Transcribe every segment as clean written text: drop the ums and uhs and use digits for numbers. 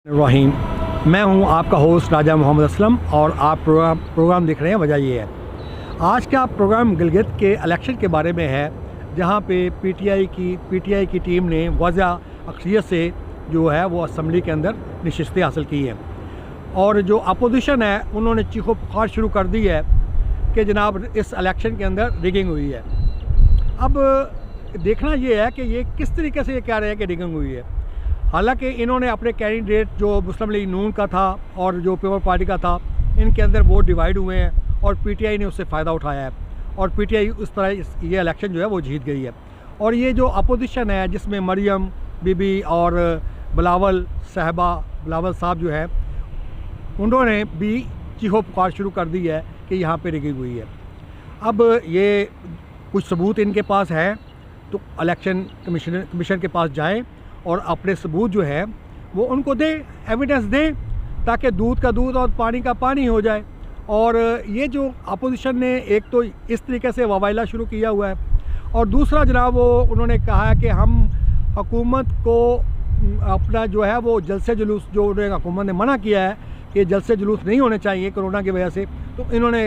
रहीम। मैं हूं आपका होस्ट राजा मोहम्मद असलम और आप प्रोग्राम देख रहे हैं। वजह ये है, आज का प्रोग्राम गिलगित के इलेक्शन के बारे में है, जहां पे पीटीआई की टीम ने वाज़ह अक्सरियत से जो है वो असम्बली के अंदर नशिस्तें हासिल की हैं और जो अपोजिशन है उन्होंने चीखो पुकार शुरू कर दी है कि जनाब इस इलेक्शन के अंदर रिगिंग हुई है। अब देखना ये है कि ये किस तरीके से ये कह रहे हैं कि रिगिंग हुई है। हालांकि इन्होंने अपने कैंडिडेट जो मुस्लिम लीग नून का था और जो पीपल्स पार्टी का था, इनके अंदर वोट डिवाइड हुए हैं और पीटीआई ने उससे फ़ायदा उठाया है और पीटीआई उस तरह ये इलेक्शन जो है वो जीत गई है। और ये जो अपोजिशन है जिसमें मरियम बीबी और बिलावल साहब जो है, उन्होंने भी चीखो पुकार शुरू कर दी है कि यहाँ पे रिगिंग हुई है। अब ये कुछ सबूत इनके पास है तो इलेक्शन कमीशन के पास जाएं और अपने सबूत जो है वो उनको दें, एविडेंस दें, ताकि दूध का दूध और पानी का पानी हो जाए। और ये जो अपोजिशन ने एक तो इस तरीके से वावाइला शुरू किया हुआ है और दूसरा जनाब वो उन्होंने कहा है कि हम हुकूमत को अपना जो है वो जलसे जुलूस, जो हुकूमत ने मना किया है कि जलसे जुलूस नहीं होने चाहिए कोरोना की वजह से, तो इन्होंने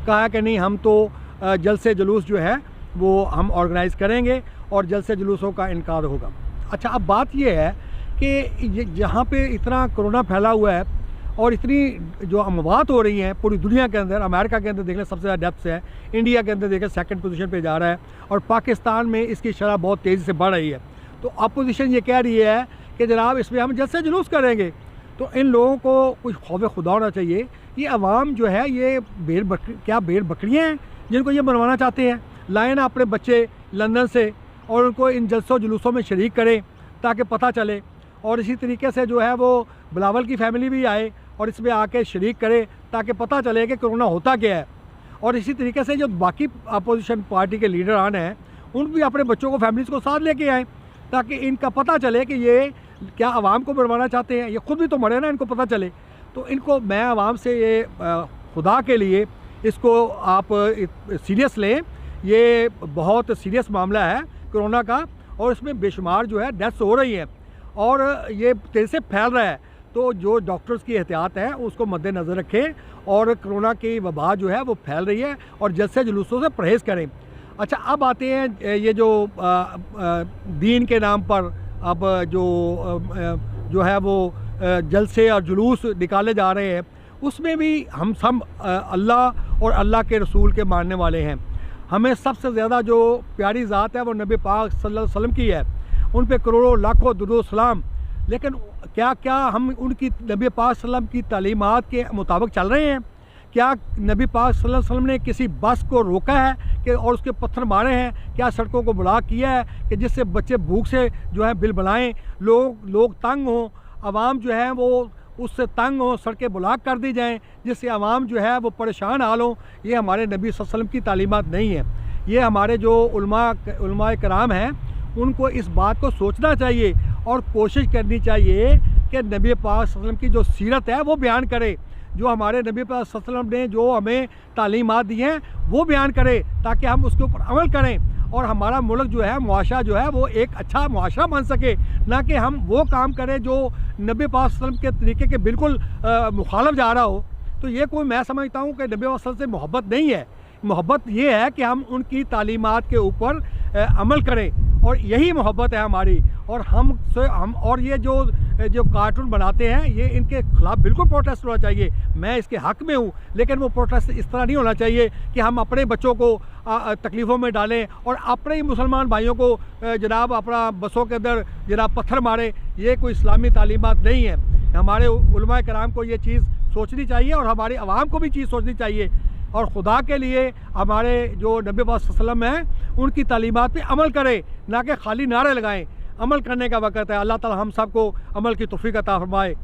कहा कि नहीं, हम तो जलसे जुलूस जो है वो हम ऑर्गेनाइज़ करेंगे और जलसे जुलूसों का इनकार होगा। अच्छा, अब बात यह है कि जहाँ पे इतना कोरोना फैला हुआ है और इतनी जो अमवात हो रही हैं पूरी दुनिया के अंदर, अमेरिका के अंदर देख लें सबसे ज़्यादा डेथ्स है, इंडिया के अंदर देखें सेकंड पोजीशन पे जा रहा है और पाकिस्तान में इसकी शरह बहुत तेज़ी से बढ़ रही है। तो अपोजिशन ये कह रही है कि जनाब इसमें हम जलसे जुलूस करेंगे। तो इन लोगों को कुछ खौफ खुदा होना चाहिए। ये अवाम जो है ये भेड़ बकरियाँ हैं जिनको ये बनवाना चाहते हैं। लाएँ ना अपने बच्चे लंदन से और उनको इन जलसों जुलूसों में शरीक करें ताकि पता चले। और इसी तरीके से जो है वो बिलावल की फैमिली भी आए और इसमें आके शरीक करे ताकि पता चले कि कोरोना होता क्या है। और इसी तरीके से जो बाकी अपोजिशन पार्टी के लीडर आने हैं उन भी अपने बच्चों को, फैमिलीज़ को साथ लेके आएँ ताकि इनका पता चले कि ये क्या आवाम को बनवाना चाहते हैं। ये खुद भी तो मरे ना, इनको पता चले। तो इनको मैं आवाम से ये खुदा के लिए इसको आप सीरियस लें। ये बहुत सीरियस मामला है कोरोना का और इसमें बेशुमार जो है डेथ्स हो रही हैं और ये तेज़ी से फैल रहा है। तो जो डॉक्टर्स की एहतियात है उसको मद्देनज़र रखें और कोरोना की वबा जो है वो फैल रही है और जलसे जुलूसों से परहेज़ करें। अच्छा, अब आते हैं ये जो दीन के नाम पर अब जो है वो जलसे और जुलूस निकाले जा रहे हैं, उसमें भी हम सब अल्लाह और अल्लाह के रसूल के मानने वाले हैं। हमें सबसे ज़्यादा जो प्यारी ज़ात है वो नबी पाक सल्लल्लाहु अलैहि वसल्लम की है, उन पे करोड़ों लाखों दुरूद सलाम। लेकिन क्या हम उनकी नबी पाक सल्लल्लाहु अलैहि वसल्लम की तालीमात के मुताबिक चल रहे हैं? क्या नबी पाक सल्लल्लाहु अलैहि वसल्लम ने किसी बस को रोका है कि और उसके पत्थर मारे हैं? क्या सड़कों को ब्लॉक किया है कि जिससे बच्चे भूख से जो है बिलबलाएँ, लोग तंग हों, आवाम जो है वो उससे तंग हो, सड़कें ब्लॉक कर दी जाएं जिससे आवाम जो है वो परेशान हाल हो? ये हमारे नबी सल्लल्लाहु अलैहि वसल्लम की तालीमात नहीं है। ये हमारे जो उलमा कराम हैं उनको इस बात को सोचना चाहिए और कोशिश करनी चाहिए कि नबी पाक सल्लल्लाहु अलैहि वसल्लम की जो सीरत है वो बयान करे, जो हमारे नबी पाक सल्लल्लाहु अलैहि वसल्लम ने जो हमें तालीमात दी हैं वो बयान करे ताकि हम उसके ऊपर अमल करें और हमारा मुल्क जो है, मुआशरा जो है वो एक अच्छा मुआशरा बन सके, ना कि हम वो काम करें जो नबी पाक सल्लल्लाहु अलैहि वसल्लम के तरीके के बिल्कुल मुखालिफ जा रहा हो। तो ये कोई, मैं समझता हूँ कि नबी पाक सल्लल्लाहु अलैहि वसल्लम से मोहब्बत नहीं है। मोहब्बत ये है कि हम उनकी तालीमात के ऊपर अमल करें और यही मोहब्बत है हमारी। और हम और ये जो कार्टून बनाते हैं ये इनके ख़िलाफ़ बिल्कुल प्रोटेस्ट होना चाहिए। मैं इसके हक़ में हूँ, लेकिन वो प्रोटेस्ट इस तरह नहीं होना चाहिए कि हम अपने बच्चों को तकलीफ़ों में डालें और अपने ही मुसलमान भाइयों को जनाब अपना बसों के अंदर जनाब पत्थर मारें। ये कोई इस्लामी तालीमात नहीं है। हमारे उलमा कराम को ये चीज़ सोचनी चाहिए और हमारी आवाम को भी चीज़ सोचनी चाहिए और खुदा के लिए हमारे जो नबी पाक सल्लल्लाहु अलैहि वसल्लम हैं उनकी तालीमात पे अमल करें, ना कि खाली नारे लगाएं। अमल करने का वक़्त है। अल्लाह ताला हम सबको अमल की तौफ़ीक़ अता फ़रमाए।